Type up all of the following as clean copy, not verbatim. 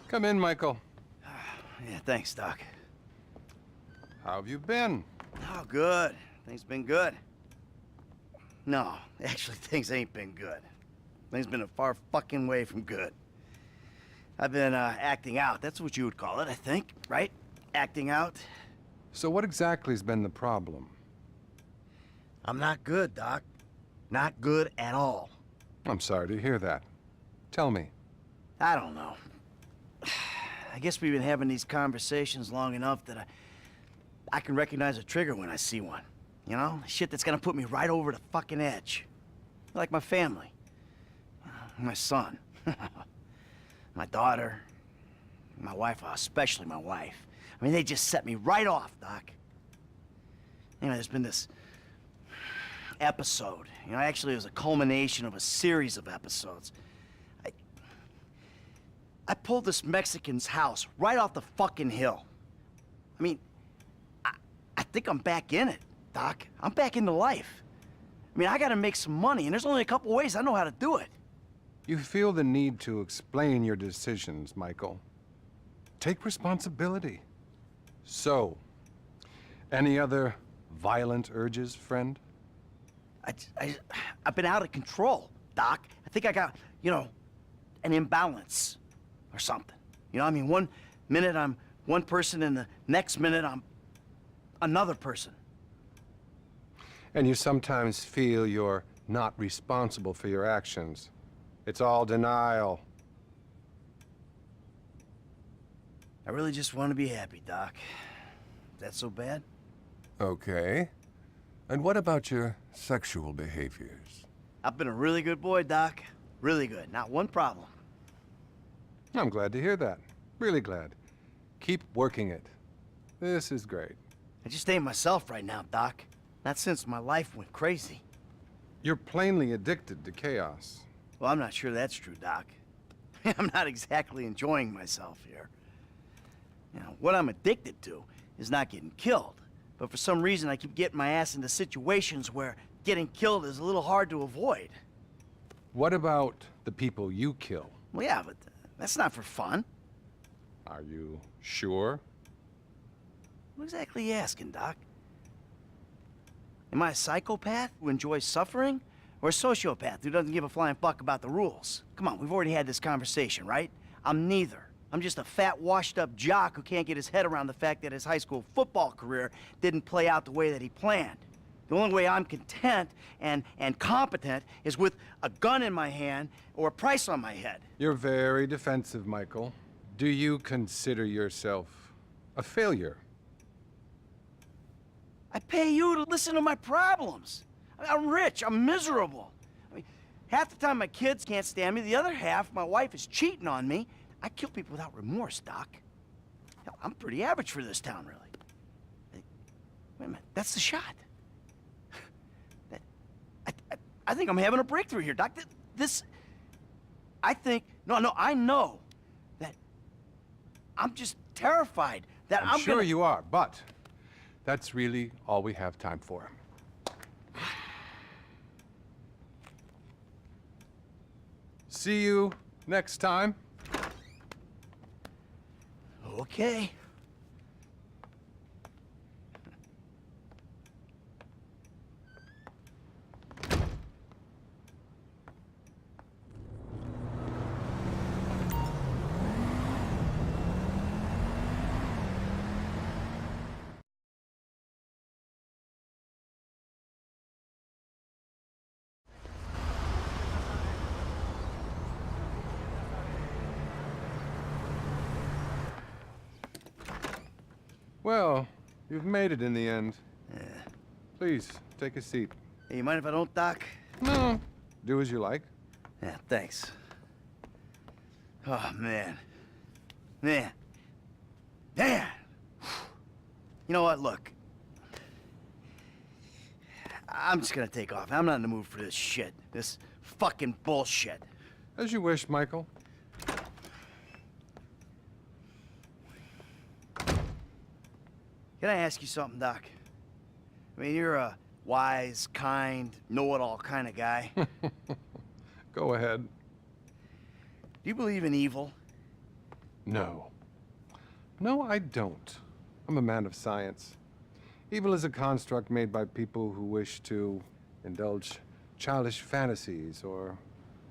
Come in, Michael. Yeah, thanks, Doc. How have you been? Oh, good. Things been good. No, actually, things ain't been good. Things been a far fucking way from good. I've been, acting out. That's what you would call it, I think, right? Acting out. So what exactly has been the problem? I'm not good, Doc. Not good at all. I'm sorry to hear that. Tell me. I don't know. I guess we've been having these conversations long enough that I can recognize a trigger when I see one. You know? Shit that's gonna put me right over the fucking edge. Like my family. My son. My daughter. My wife, especially my wife. I mean, they just set me right off, Doc. You know, there's been this episode. You know, actually it was a culmination of a series of episodes. I pulled this Mexican's house right off the fucking hill. I mean, I think I'm back in it, Doc. I'm back into life. I mean, I gotta make some money, and there's only a couple ways I know how to do it. You feel the need to explain your decisions, Michael. Take responsibility. So, any other violent urges, friend? I've been out of control, Doc. I think I got, you know, an imbalance or something. You know, I mean, one minute I'm one person and the next minute I'm another person. And you sometimes feel you're not responsible for your actions. It's all denial. I really just want to be happy, Doc. Is that so bad? Okay. And what about your sexual behaviors? I've been a really good boy, Doc. Really good. Not one problem. I'm glad to hear that. Really glad. Keep working it. This is great. I just ain't myself right now, Doc. Not since my life went crazy. You're plainly addicted to chaos. Well, I'm not sure that's true, Doc. I'm not exactly enjoying myself here. You know, what I'm addicted to is not getting killed. But for some reason, I keep getting my ass into situations where getting killed is a little hard to avoid. What about the people you kill? Well, yeah, but that's not for fun. Are you sure? What exactly are you asking, Doc? Am I a psychopath who enjoys suffering? Or a sociopath who doesn't give a flying fuck about the rules? Come on, we've already had this conversation, right? I'm neither. I'm just a fat, washed-up jock who can't get his head around the fact that his high school football career didn't play out the way that he planned. The only way I'm content and competent is with a gun in my hand or a price on my head. You're very defensive, Michael. Do you consider yourself a failure? I pay you to listen to my problems. I'm rich, I'm miserable. I mean, half the time my kids can't stand me, the other half, my wife is cheating on me. I kill people without remorse, Doc. Hell, I'm pretty average for this town, really. Wait a minute, that's the shot. I think I'm having a breakthrough here, Doc. I know that I'm just terrified that I'm sure gonna... you are, but that's really all we have time for. See you next time. Okay. Well, you've made it in the end. Yeah. Please, take a seat. Hey, you mind if I don't, Doc? No, do as you like. Yeah, thanks. Oh, man. Man. Man! You know what, look. I'm just gonna take off. I'm not in the mood for this shit. This fucking bullshit. As you wish, Michael. Can I ask you something, Doc? I mean, you're a wise, kind, know-it-all kind of guy. Go ahead. Do you believe in evil? No. No, I don't. I'm a man of science. Evil is a construct made by people who wish to indulge childish fantasies, or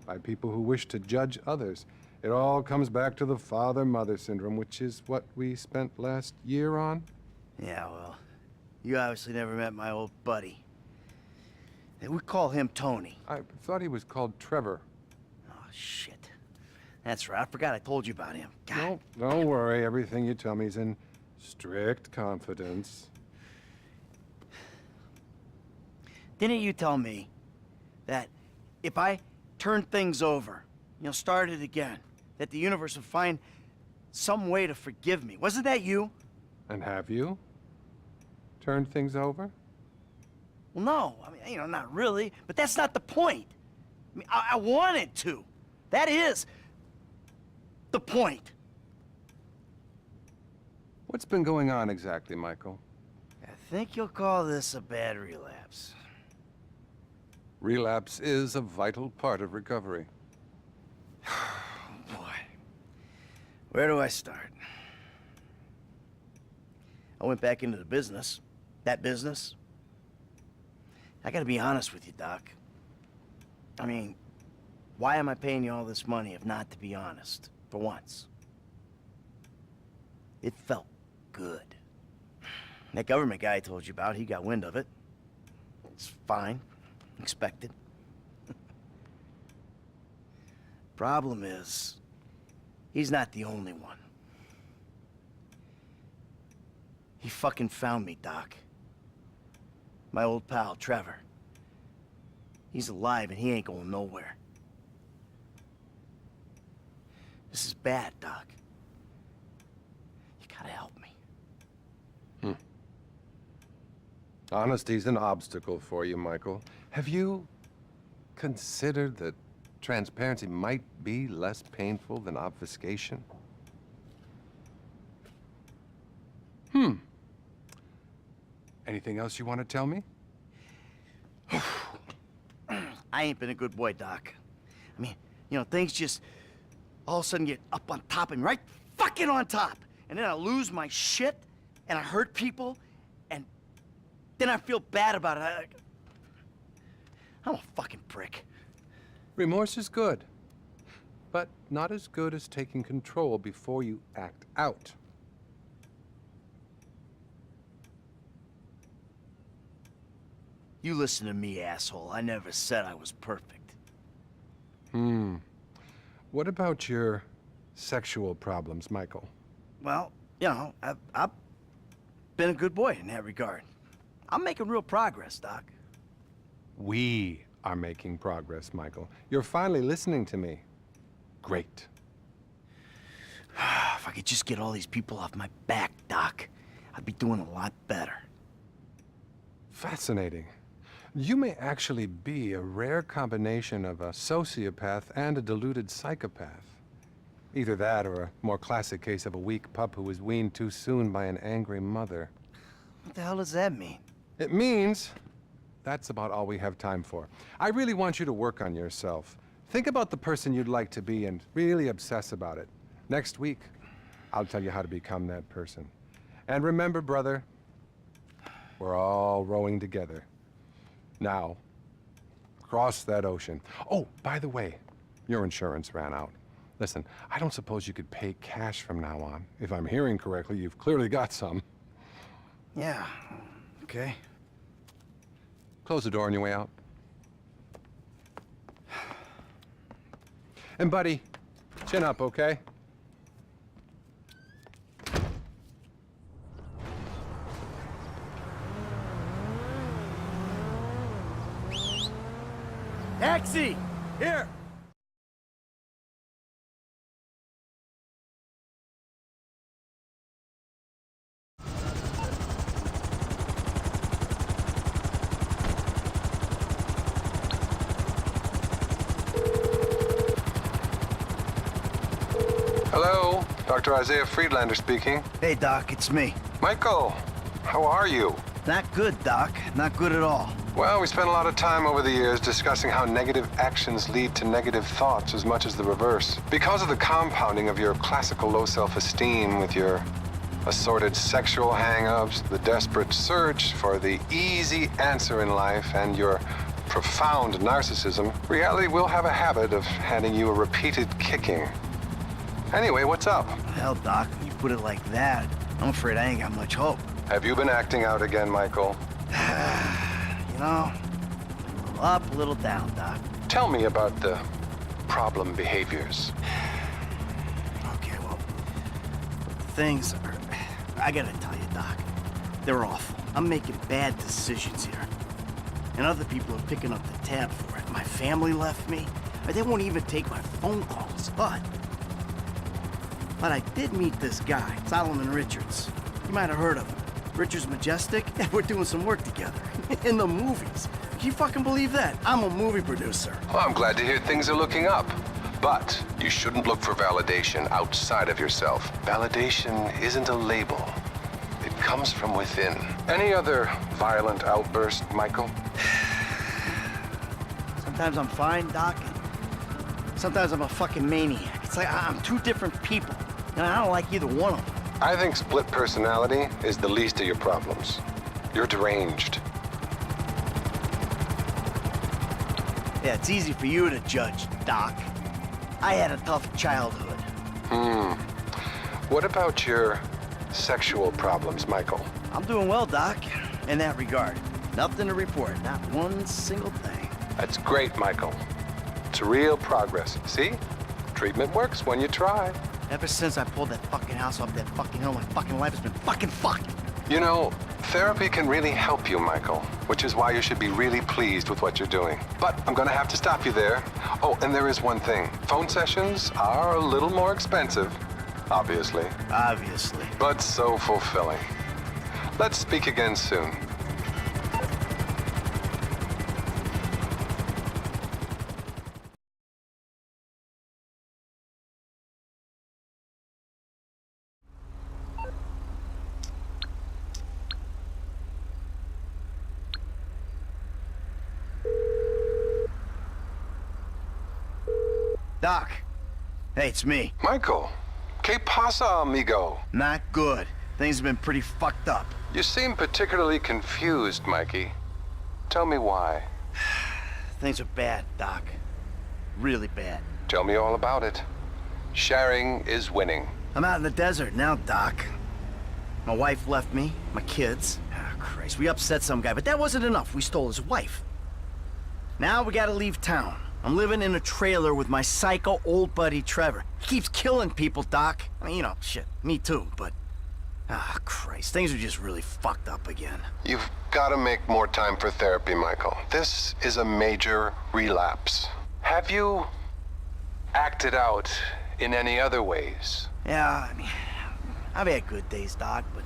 by people who wish to judge others. It all comes back to the father-mother syndrome, which is what we spent last year on. Yeah, well, you obviously never met my old buddy. We call him Tony. I thought he was called Trevor. Oh, shit. That's right. I forgot I told you about him. God. No, don't worry. Everything you tell me is in strict confidence. Didn't you tell me that if I turned things over, started again, that the universe would find some way to forgive me? Wasn't that you? And have you turned things over? Well, no. I mean, not really. But that's not the point. I mean, I wanted to. That is the point. What's been going on exactly, Michael? I think you'll call this a bad relapse. Relapse is a vital part of recovery. Boy, where do I start? I went back into the business. That business. I gotta be honest with you, Doc. I mean, why am I paying you all this money if not to be honest, for once? It felt good. That government guy I told you about, he got wind of it. It's fine. Expected. Problem is, he's not the only one. He fucking found me, Doc. My old pal, Trevor. He's alive and he ain't going nowhere. This is bad, Doc. You gotta help me. Honesty's an obstacle for you, Michael. Have you considered that transparency might be less painful than obfuscation? Anything else you want to tell me? I ain't been a good boy, Doc. I mean, things just all of a sudden get up on top of me, right fucking on top. And then I lose my shit, and I hurt people, and then I feel bad about it. I'm a fucking prick. Remorse is good, but not as good as taking control before you act out. You listen to me, asshole. I never said I was perfect. What about your sexual problems, Michael? Well, I've been a good boy in that regard. I'm making real progress, Doc. We are making progress, Michael. You're finally listening to me. Great. If I could just get all these people off my back, Doc, I'd be doing a lot better. Fascinating. You may actually be a rare combination of a sociopath and a deluded psychopath. Either that or a more classic case of a weak pup who was weaned too soon by an angry mother. What the hell does that mean? It means that's about all we have time for. I really want you to work on yourself. Think about the person you'd like to be and really obsess about it. Next week, I'll tell you how to become that person. And remember, brother, we're all rowing together. Now, cross that ocean. Oh, by the way, your insurance ran out. Listen, I don't suppose you could pay cash from now on. If I'm hearing correctly, you've clearly got some. Yeah, okay. Close the door on your way out. And buddy, chin up, okay? Taxi! Here! Hello, Dr. Isaiah Friedlander speaking. Hey, Doc, it's me. Michael, how are you? Not good, Doc. Not good at all. Well, we spent a lot of time over the years discussing how negative actions lead to negative thoughts as much as the reverse. Because of the compounding of your classical low self-esteem with your assorted sexual hang-ups, the desperate search for the easy answer in life, and your profound narcissism, reality will have a habit of handing you a repeated kicking. Anyway, what's up? Hell, Doc, when you put it like that, I'm afraid I ain't got much hope. Have you been acting out again, Michael? You know, a little up, a little down, Doc. Tell me about the problem behaviors. Okay, well, things are... I gotta tell you, Doc, they're awful. I'm making bad decisions here. And other people are picking up the tab for it. My family left me. They won't even take my phone calls, but I did meet this guy, Solomon Richards. You might have heard of him. Richards Majestic? We're doing some work together. In the movies. Can you fucking believe that? I'm a movie producer. Well, I'm glad to hear things are looking up. But you shouldn't look for validation outside of yourself. Validation isn't a label. It comes from within. Any other violent outburst, Michael? Sometimes I'm fine, Doc. And sometimes I'm a fucking maniac. It's like I'm two different people. And I don't like either one of them. I think split personality is the least of your problems. You're deranged. Yeah, it's easy for you to judge, Doc. I had a tough childhood. What about your sexual problems, Michael? I'm doing well, Doc, in that regard. Nothing to report, not one single thing. That's great, Michael. It's real progress. See? Treatment works when you try. Ever since I pulled that fucking house off that fucking hill, my fucking life has been fucking fucked. You know, therapy can really help you, Michael, which is why you should be really pleased with what you're doing. But I'm gonna have to stop you there. Oh, and there is one thing. Phone sessions are a little more expensive, obviously, Obviously. but so fulfilling. Let's speak again soon. Doc. Hey, it's me. Michael, ¿qué pasa, amigo? Not good. Things have been pretty fucked up. You seem particularly confused, Mikey. Tell me why. Things are bad, Doc. Really bad. Tell me all about it. Sharing is winning. I'm out in the desert now, Doc. My wife left me, my kids. Ah, Christ, we upset some guy, but that wasn't enough. We stole his wife. Now we gotta leave town. I'm living in a trailer with my psycho old buddy Trevor. He keeps killing people, Doc. I mean, you know, shit, me too, but... Ah, Christ, things are just really fucked up again. You've got to make more time for therapy, Michael. This is a major relapse. Have you acted out in any other ways? Yeah, I mean, I've had good days, Doc, but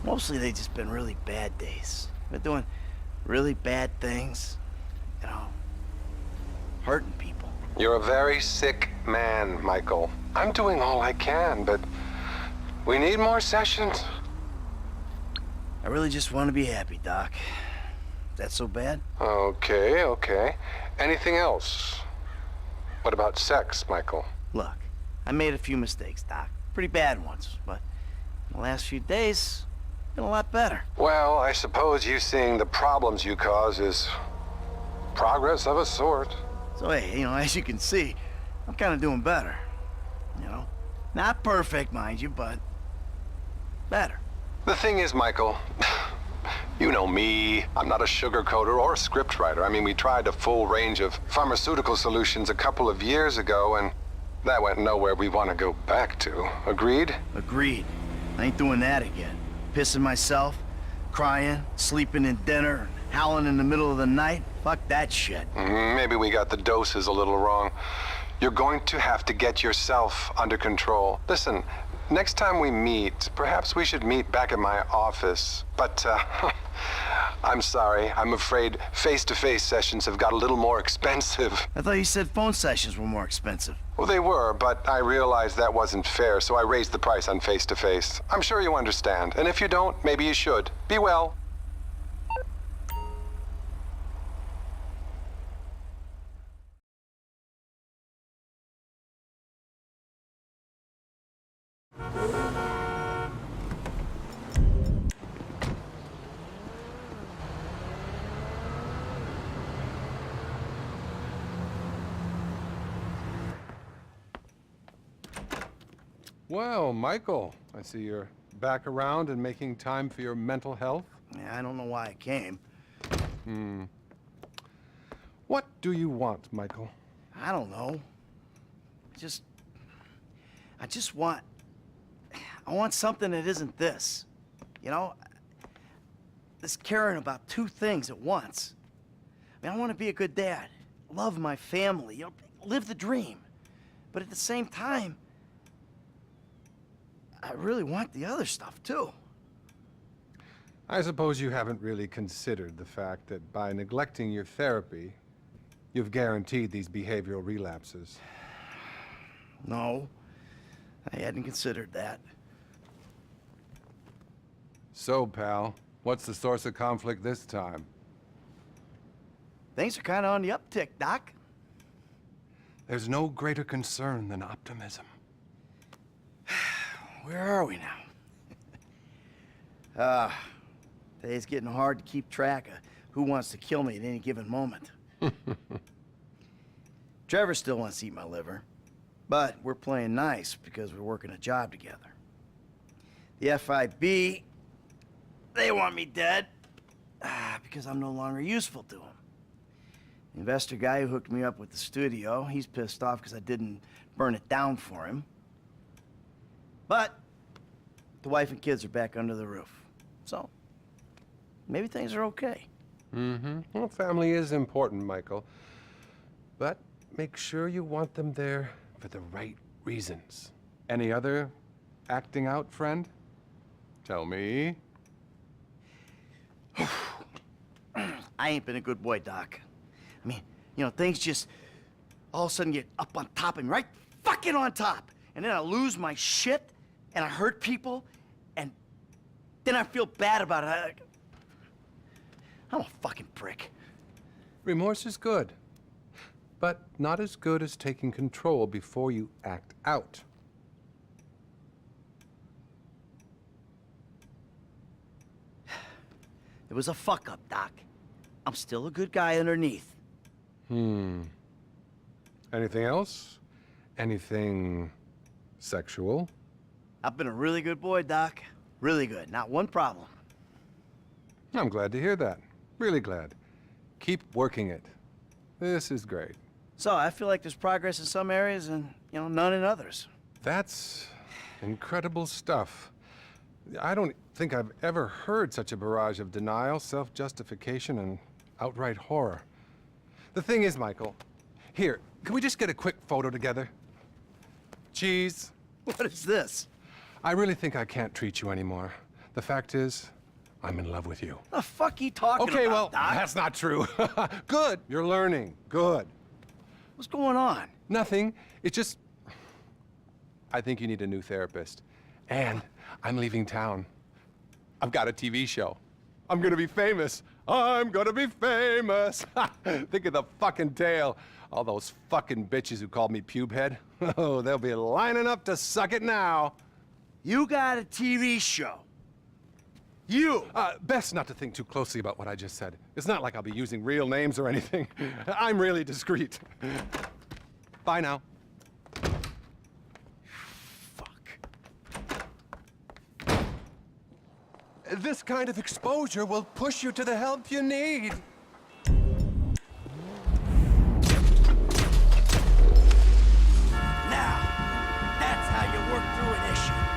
mostly they've just been really bad days. Been doing really bad things, you know, hurting people. You're a very sick man, Michael. I'm doing all I can, but we need more sessions. I really just want to be happy, Doc. That so bad? Okay, okay. Anything else? What about sex, Michael? Look, I made a few mistakes, Doc. Pretty bad ones, but in the last few days, been a lot better. Well, I suppose you seeing the problems you cause is progress of a sort. So, hey, you know, as you can see, I'm kind of doing better. You know? Not perfect, mind you, but better. The thing is, Michael, you know me. I'm not a sugarcoater or a scriptwriter. I mean, we tried a full range of pharmaceutical solutions a couple of years ago, and that went nowhere we want to go back to. Agreed? Agreed. I ain't doing that again. Pissing myself, crying, sleeping in dinner, howling in the middle of the night. Fuck that shit. Maybe we got the doses a little wrong. You're going to have to get yourself under control. Listen, next time we meet, perhaps we should meet back at my office. But, I'm sorry. I'm afraid face-to-face sessions have got a little more expensive. I thought you said phone sessions were more expensive. Well, they were, but I realized that wasn't fair, so I raised the price on face-to-face. I'm sure you understand. And if you don't, maybe you should. Be well. Well, Michael, I see you're back around and making time for your mental health. Yeah, I don't know why I came. What do you want, Michael? I don't know. I just want... I want something that isn't this. You know? This caring about two things at once. I mean, I want to be a good dad. Love my family. You know, live the dream. But at the same time, I really want the other stuff, too. I suppose you haven't really considered the fact that by neglecting your therapy, you've guaranteed these behavioral relapses. No, I hadn't considered that. So, pal, what's the source of conflict this time? Things are kind of on the uptick, Doc. There's no greater concern than optimism. Where are we now? Today's getting hard to keep track of who wants to kill me at any given moment. Trevor still wants to eat my liver, but we're playing nice because we're working a job together. The FIB, they want me dead because I'm no longer useful to them. The investor guy who hooked me up with the studio, he's pissed off because I didn't burn it down for him. But the wife and kids are back under the roof. So, maybe things are okay. Well, family is important, Michael. But make sure you want them there for the right reasons. Any other acting out, friend? Tell me. I ain't been a good boy, Doc. I mean, you know, things just all of a sudden get up on top of me, right fucking on top. And then I lose my shit, and I hurt people, and then I feel bad about it. I'm a fucking prick. Remorse is good, but not as good as taking control before you act out. It was a fuck-up, Doc. I'm still a good guy underneath. Anything else? Anything sexual? I've been a really good boy, Doc. Really good. Not one problem. I'm glad to hear that. Really glad. Keep working it. This is great. So, I feel like there's progress in some areas and, you know, none in others. That's incredible stuff. I don't think I've ever heard such a barrage of denial, self-justification, and outright horror. The thing is, Michael, here, can we just get a quick photo together? Cheese. What is this? I really think I can't treat you anymore. The fact is, I'm in love with you. The fuck you talking Okay, about, well, Doc? that's not true. Good, you're learning. Good. What's going on? Nothing. It's just... I think you need a new therapist. And I'm leaving town. I've got a TV show. I'm gonna be famous. I'm gonna be famous. Think of the fucking tale. All those fucking bitches who called me pubehead. Oh, they'll be lining up to suck it now. You got a TV show. You! Best not to think too closely about what I just said. It's not like I'll be using real names or anything. I'm really discreet. Bye now. Fuck. This kind of exposure will push you to the help you need. Now, that's how you work through an issue.